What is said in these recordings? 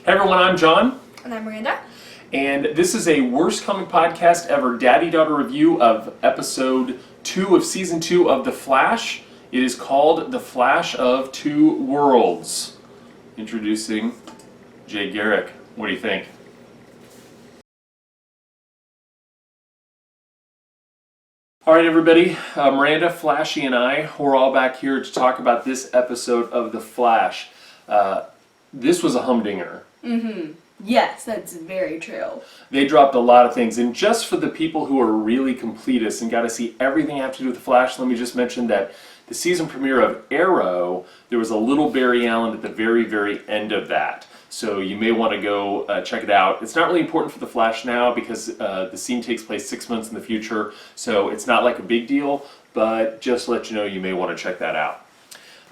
Hey everyone, I'm John. And I'm Miranda. And this is a worst comic podcast ever daddy-daughter review of episode 2 of season 2 of The Flash. It is called The Flash of Two Worlds. Introducing Jay Garrick. What do you think? All right, everybody. Miranda, Flashy, and I, we're all back here to talk about this episode of The Flash. This was a humdinger. Mm-hmm. Yes, that's very true. They dropped a lot of things, and just for the people who are really completists and got to see everything have to do with The Flash, let me just mention that the season premiere of Arrow, there was a little Barry Allen at the very, very end of that. So you may want to go check it out. It's not really important for The Flash now because the scene takes place 6 months in the future, so it's not like a big deal, but just to let you know, you may want to check that out.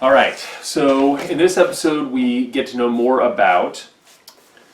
All right, so in this episode, we get to know more about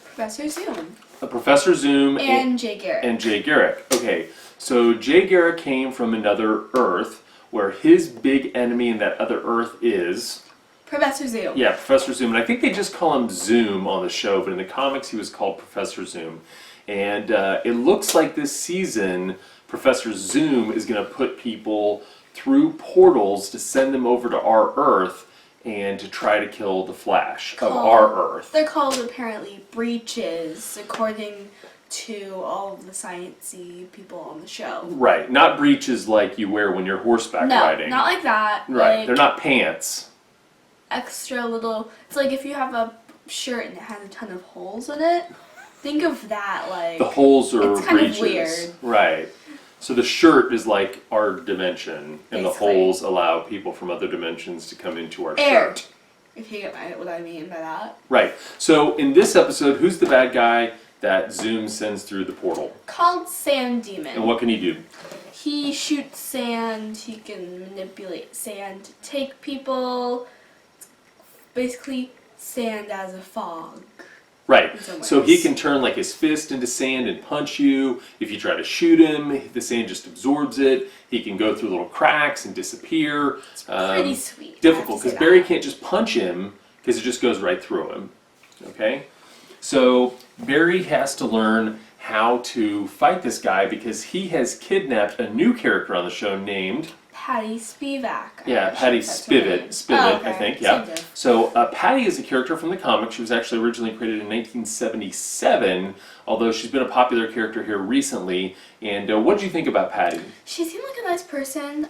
Professor Zoom. Professor Zoom And Jay Garrick. Okay, so Jay Garrick came from another Earth where his big enemy in that other Earth is Professor Zoom. Yeah, Professor Zoom. And I think they just call him Zoom on the show, but in the comics he was called Professor Zoom. And it looks like this season Professor Zoom is going to put people through portals to send them over to our Earth and to try to kill the Flash of our Earth. They're called apparently breaches, according to all of the sciencey people on the show. Right, not breeches like you wear when you're horseback riding. No, not like that. Right, like they're not pants. Extra little. It's like if you have a shirt and it has a ton of holes in it. Think of that, like the holes are it's kind breeches. Of weird. Right. So the shirt is like our dimension, and Basically. the holes allow people from other dimensions to come into our Air. shirt. If you get what I mean by that. Right. So in this episode, who's the bad guy that Zoom sends through the portal? Called Sand Demon. And what can he do? He shoots sand, he can manipulate sand to take people. It's basically sand as a fog. Right. So he ways. can turn like his fist into sand and punch you. If you try to shoot him, the sand just absorbs it. He can go through little cracks and disappear. It's pretty sweet. Difficult because Barry can't just punch him because it just goes right through him. Okay? So Barry has to learn how to fight this guy because he has kidnapped a new character on the show named Patty Spivot. Yeah, Patty Spivot, I think, yeah. So Patty is a character from the comics. She was actually originally created in 1977, although she's been a popular character here recently. And what did you think about Patty? She seemed like a nice person.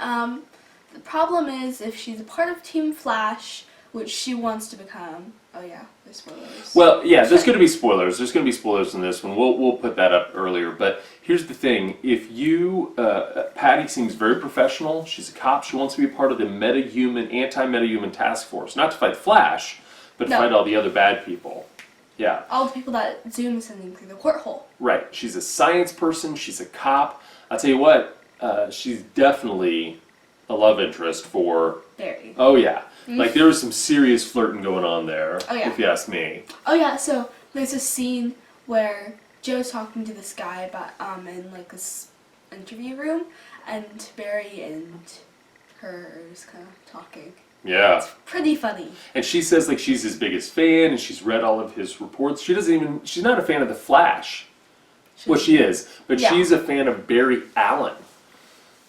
The problem is if she's a part of Team Flash, which she wants to become. Oh yeah, there's spoilers. Well, yeah, there's going to be spoilers. There's going to be spoilers in this one. We'll put that up earlier. But here's the thing. If you, Patty seems very professional. She's a cop. She wants to be part of the anti-metahuman task force. Not to fight Flash, but to fight all the other bad people. Yeah. All the people that Zoom is sending through the porthole. Right. She's a science person. She's a cop. I'll tell you what, she's definitely a love interest for Barry. Oh, yeah. Like, there was some serious flirting going on there, Oh, yeah. if you ask me. Oh yeah, so there's a scene where Joe's talking to this guy about in like this interview room, and Barry and her are just kind of talking. Yeah. It's pretty funny. And she says, like, she's his biggest fan, and she's read all of his reports. She's not a fan of The Flash. Well, she is, but she's a fan of Barry Allen.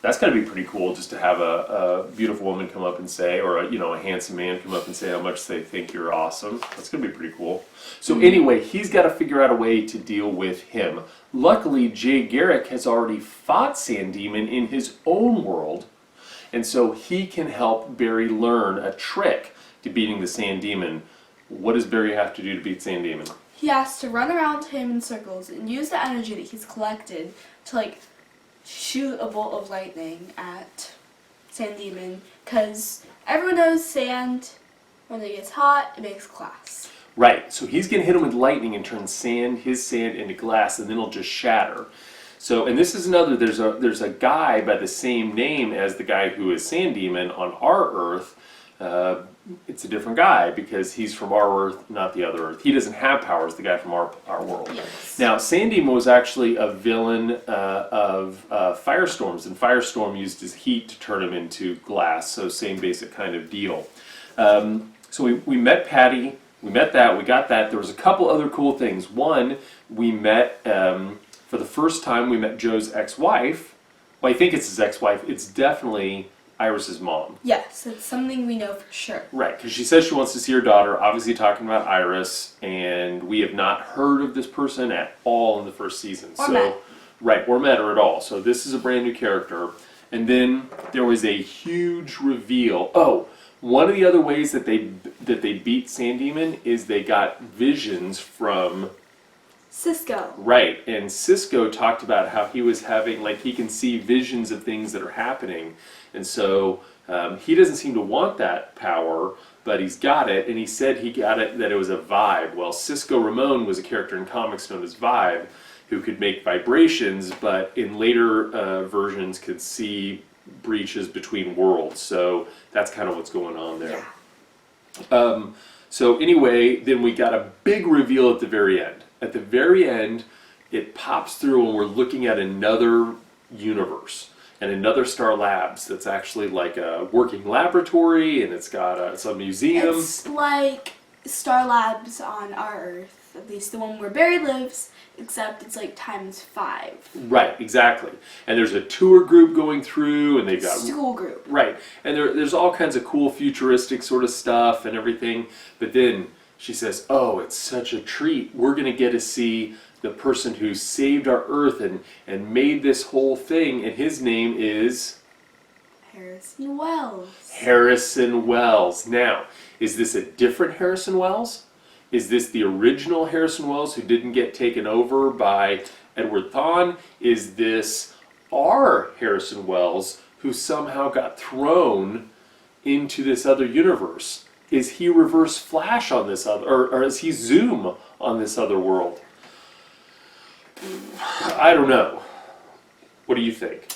That's got to be pretty cool, just to have a beautiful woman come up and say, or a handsome man come up and say how much they think you're awesome. That's going to be pretty cool. So anyway, he's got to figure out a way to deal with him. Luckily, Jay Garrick has already fought Sand Demon in his own world, and so he can help Barry learn a trick to beating the Sand Demon. What does Barry have to do to beat Sand Demon? He has to run around him in circles and use the energy that he's collected to like shoot a bolt of lightning at Sand Demon, because everyone knows sand, when it gets hot, it makes glass. Right, so he's going to hit him with lightning and turn his sand into glass, and then it'll just shatter. So, and this is another, there's a guy by the same name as the guy who is Sand Demon on our Earth. It's a different guy because he's from our Earth, not the other Earth. He doesn't have powers, the guy from our world. Yes. Now, Sand Demon was actually a villain of Firestorm's, and Firestorm used his heat to turn him into glass, so same basic kind of deal. So we met Patty, we met that, we got that. There was a couple other cool things. One, we met, for the first time, we met Joe's ex-wife. Well, I think it's his ex-wife. It's definitely Iris's mom. Yes, it's something we know for sure. Right, because she says she wants to see her daughter, obviously talking about Iris, and we have not heard of this person at all in the first season. Or met. Right, or met her at all. So this is a brand new character. And then there was a huge reveal. Oh, one of the other ways that they beat Sand Demon is they got visions from Cisco. Right, and Cisco talked about how he was having, like, he can see visions of things that are happening. And so he doesn't seem to want that power, but he's got it, and he said he got it, that it was a vibe. Well, Cisco Ramon was a character in comics known as Vibe, who could make vibrations, but in later versions could see breaches between worlds. So that's kind of what's going on there. Yeah. So anyway, then we got a big reveal at the very end. At the very end, it pops through and we're looking at another universe and another Star Labs that's actually like a working laboratory, and it's got it's a museum. It's like Star Labs on our Earth, at least the one where Barry lives, except it's like ×5. Right, exactly. And there's a tour group going through, and they've got school group. Right, and there's all kinds of cool futuristic sort of stuff and everything. But then she says, "Oh, it's such a treat. We're gonna get to see the person who saved our Earth and made this whole thing, and his name is Harrison Wells." Harrison Wells. Now, is this a different Harrison Wells? Is this the original Harrison Wells who didn't get taken over by Edward Thawne? Is this our Harrison Wells who somehow got thrown into this other universe? Is he Reverse Flash on this other, or is he Zoom on this other world? I don't know. What do you think?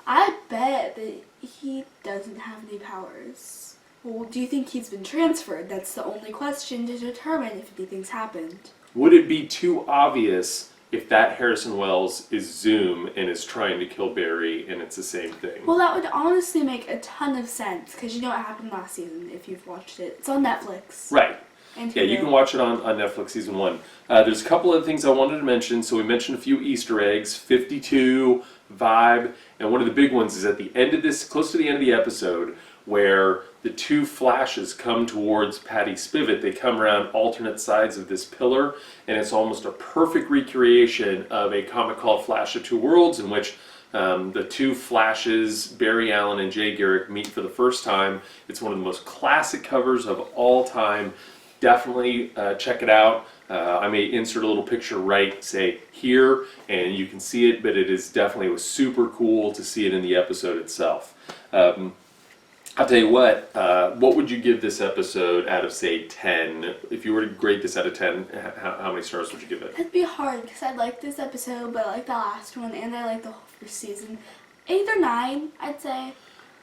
I bet that he doesn't have any powers. Well, do you think he's been transferred? That's the only question to determine if anything's happened. Would it be too obvious if that Harrison Wells is Zoom and is trying to kill Barry and it's the same thing? Well, that would honestly make a ton of sense, because you know what happened last season if you've watched it. It's on Netflix. Right. And Yeah, you can watch it on Netflix season 1. There's a couple of things I wanted to mention. So we mentioned a few Easter eggs, 52, Vibe, and one of the big ones is at the end of this, close to the end of the episode, where the two Flashes come towards Patty Spivot. They come around alternate sides of this pillar, and it's almost a perfect recreation of a comic called Flash of Two Worlds, in which the two Flashes, Barry Allen and Jay Garrick, meet for the first time. It's one of the most classic covers of all time. Definitely check it out. I may insert a little picture right, say here, and you can see it, but it was super cool to see it in the episode itself. I'll tell you what would you give this episode out of, say, 10? If you were to grade this out of 10, how many stars would you give it? It'd be hard, because I like this episode, but I like the last one, and I like the whole first season. 8 or 9, I'd say.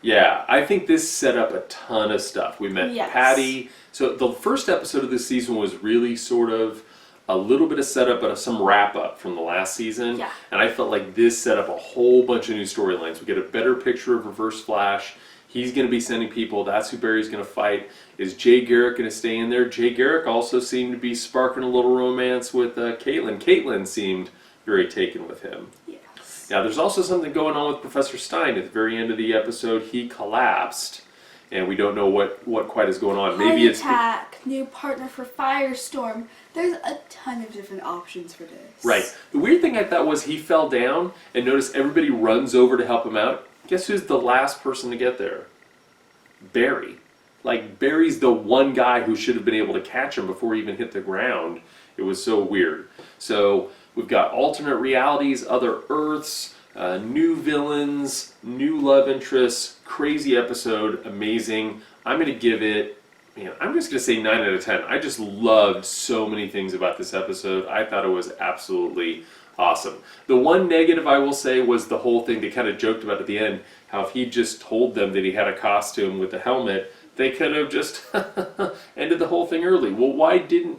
Yeah, I think this set up a ton of stuff. We met Patty. So the first episode of this season was really sort of a little bit of setup, but some wrap up from the last season. Yeah. And I felt like this set up a whole bunch of new storylines. We get a better picture of Reverse Flash. He's going to be sending people. That's who Barry's going to fight. Is Jay Garrick going to stay in there? Jay Garrick also seemed to be sparking a little romance with Caitlin. Caitlin seemed very taken with him. Yes. Now, there's also something going on with Professor Stein. At the very end of the episode, he collapsed, and we don't know what quite is going on. Maybe it's attack, new partner for Firestorm. There's a ton of different options for this. Right. The weird thing I thought was he fell down, and notice everybody runs over to help him out. Guess who's the last person to get there? Barry. Like, Barry's the one guy who should have been able to catch him before he even hit the ground. It was so weird. So we've got alternate realities, other Earths, new villains, new love interests, crazy episode, amazing. I'm going to give it, I'm just going to say 9 out of 10. I just loved so many things about this episode. I thought it was absolutely awesome. The one negative I will say was the whole thing they kind of joked about at the end, how if he just told them that he had a costume with a helmet, they could have just ended the whole thing early. Well, why didn't,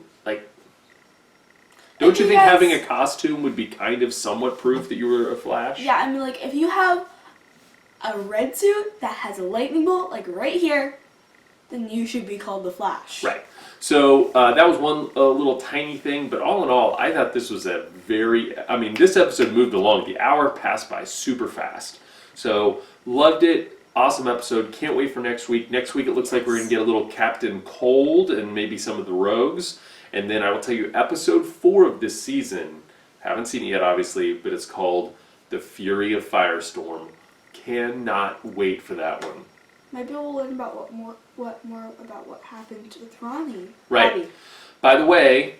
don't you think having a costume would be kind of somewhat proof that you were a Flash? Yeah, I mean, if you have a red suit that has a lightning bolt, right here, then you should be called the Flash. Right. So that was one little tiny thing, but all in all, I thought this was this episode moved along. The hour passed by super fast. So loved it. Awesome episode. Can't wait for next week. Next week it looks like we're going to get a little Captain Cold and maybe some of the Rogues. And then I will tell you episode 4 of this season. Haven't seen it yet, obviously, but it's called The Fury of Firestorm. Cannot wait for that one. Maybe we'll learn about more about what happened with Ronnie. Right. Robbie. By the way,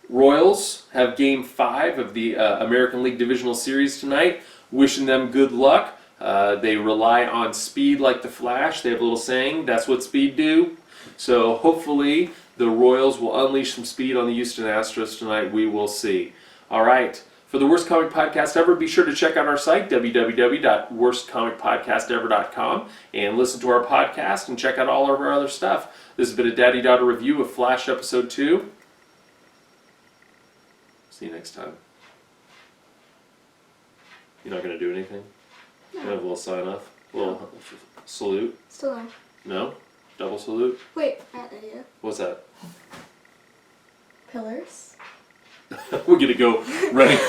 Royals have Game 5 of the American League Divisional Series tonight. Wishing them good luck. They rely on speed like the Flash. They have a little saying, that's what speed do. So hopefully the Royals will unleash some speed on the Houston Astros tonight. We will see. All right. For the Worst Comic Podcast Ever, be sure to check out our site, www.worstcomicpodcastever.com, and listen to our podcast and check out all of our other stuff. This has been a Daddy-Daughter review of Flash Episode 2. See you next time. You're not going to do anything? No. You have a little sign-off? A little salute? Still no. No? Double salute? Wait, I had an idea. What's that? Pillars? We're going to go running.